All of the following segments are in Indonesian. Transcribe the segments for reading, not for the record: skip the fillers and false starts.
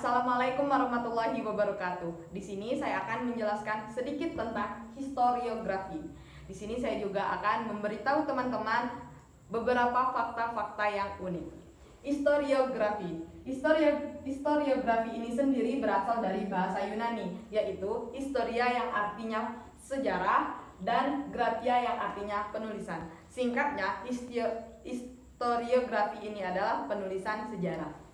Assalamualaikum warahmatullahi wabarakatuh. Di sini saya akan menjelaskan sedikit tentang historiografi. Di sini saya juga akan memberitahu teman-teman beberapa fakta-fakta yang unik. Historiografi. Historiografi ini sendiri berasal dari bahasa Yunani, yaitu historia yang artinya sejarah dan graphia yang artinya penulisan. Singkatnya, historiografi ini adalah penulisan sejarah.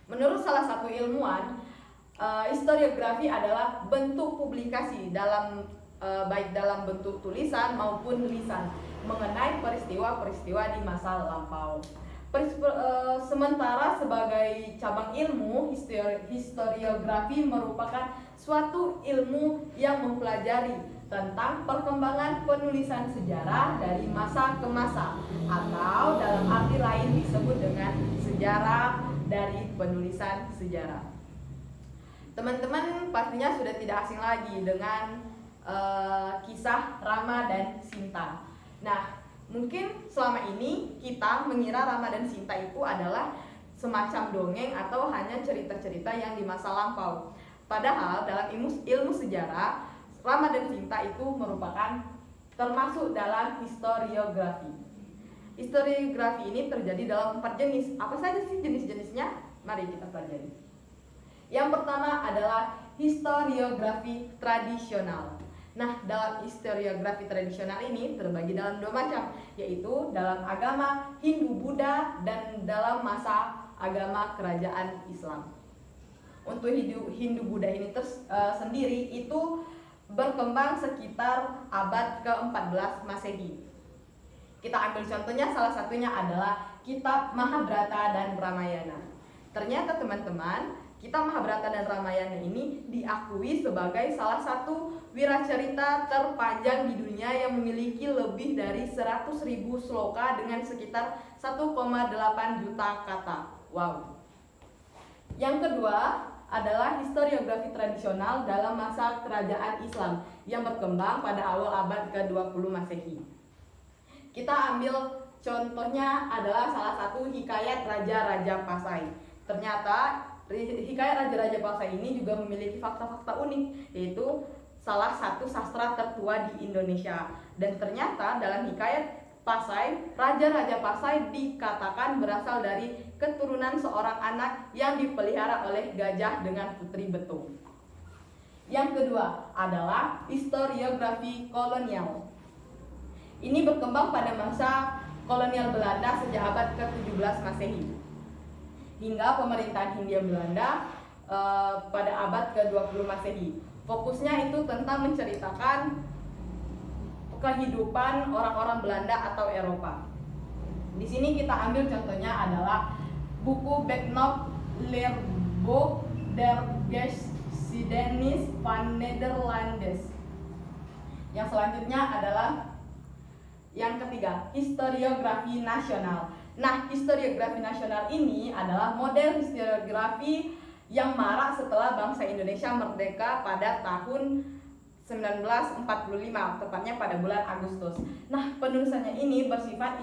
Menurut salah satu ilmuwan, historiografi adalah bentuk publikasi baik dalam bentuk tulisan maupun lisan mengenai peristiwa-peristiwa di masa lampau. Sementara sebagai cabang ilmu, historiografi merupakan suatu ilmu yang mempelajari tentang perkembangan penulisan sejarah dari masa ke masa, atau dalam arti lain disebut dengan sejarah dari penulisan sejarah. Teman-teman pastinya sudah tidak asing lagi dengan kisah Rama dan Sinta. Nah, mungkin selama ini kita mengira Rama dan Sinta itu adalah semacam dongeng atau hanya cerita-cerita yang di masa lampau. Padahal dalam ilmu sejarah, Rama dan Sinta itu merupakan termasuk dalam historiografi. Historiografi ini terjadi dalam 4 jenis. Apa saja sih jenis-jenisnya? Mari kita pelajari. Yang pertama adalah historiografi tradisional. Nah, dalam historiografi tradisional ini terbagi dalam 2 macam, yaitu dalam agama Hindu-Buddha dan dalam masa agama kerajaan Islam. Untuk Hindu-Buddha ini sendiri itu berkembang sekitar abad ke-14 Masehi. Kita ambil contohnya, salah satunya adalah kitab Mahabharata dan Ramayana. Ternyata teman-teman, kitab Mahabharata dan Ramayana ini diakui sebagai salah satu wiracarita terpanjang di dunia yang memiliki lebih dari 100.000 sloka dengan sekitar 1,8 juta kata. Wow. Yang kedua adalah historiografi tradisional dalam masa kerajaan Islam yang berkembang pada awal abad ke-20 Masehi. Kita ambil contohnya adalah salah satu hikayat Raja-Raja Pasai. Ternyata hikayat Raja-Raja Pasai ini juga memiliki fakta-fakta unik, yaitu salah satu sastra tertua di Indonesia. Dan ternyata dalam hikayat Pasai, Raja-Raja Pasai dikatakan berasal dari keturunan seorang anak yang dipelihara oleh gajah dengan putri betung. Yang kedua adalah historiografi kolonial. Ini berkembang pada masa kolonial Belanda sejak abad ke-17 Masehi hingga pemerintahan Hindia Belanda pada abad ke-20 Masehi. Fokusnya itu tentang menceritakan kehidupan orang-orang Belanda atau Eropa. Di sini kita ambil contohnya adalah buku Beknop Leerboek der Geschiedenis van Nederlandes. Yang selanjutnya adalah yang ketiga, historiografi nasional. Nah, historiografi nasional ini adalah model historiografi yang marak setelah bangsa Indonesia merdeka pada tahun 1945, tepatnya pada bulan Agustus. Nah, penulisannya ini bersifat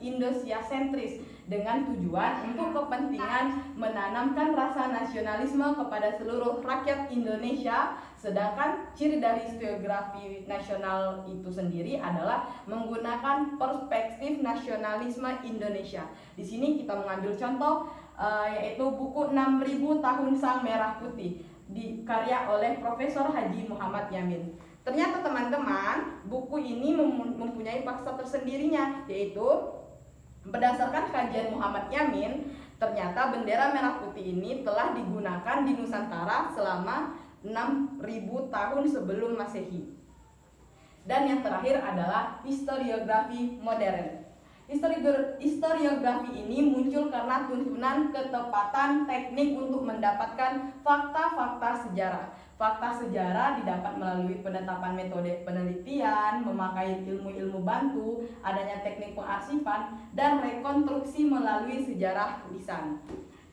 Indonesia sentris dengan tujuan untuk kepentingan menanamkan rasa nasionalisme kepada seluruh rakyat Indonesia. Sedangkan ciri dari historiografi nasional itu sendiri adalah menggunakan perspektif nasionalisme Indonesia. Di sini kita mengambil contoh yaitu buku 6000 Tahun Sang Merah Putih dikarya oleh Profesor Haji Muhammad Yamin. Ternyata teman-teman, buku ini mempunyai fakta tersendirinya, yaitu berdasarkan kajian Muhammad Yamin, ternyata bendera merah putih ini telah digunakan di Nusantara selama 6000 tahun sebelum Masehi. Dan yang terakhir adalah historiografi modern. Historiografi ini muncul karena tuntunan ketepatan teknik untuk mendapatkan fakta-fakta sejarah. Fakta sejarah didapat melalui penetapan metode penelitian, memakai ilmu-ilmu bantu, adanya teknik pengarsipan, dan rekonstruksi melalui sejarah lisan.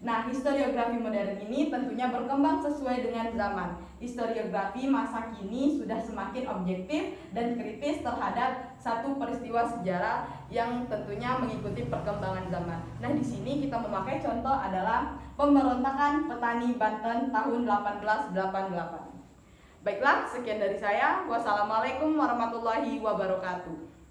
Nah, historiografi modern ini tentunya berkembang sesuai dengan zaman. Historiografi masa kini sudah semakin objektif dan kritis terhadap satu peristiwa sejarah yang tentunya mengikuti perkembangan zaman. Nah, di sini kita memakai contoh adalah pemberontakan petani Banten tahun 1888. Baiklah, sekian dari saya. Wassalamualaikum warahmatullahi wabarakatuh.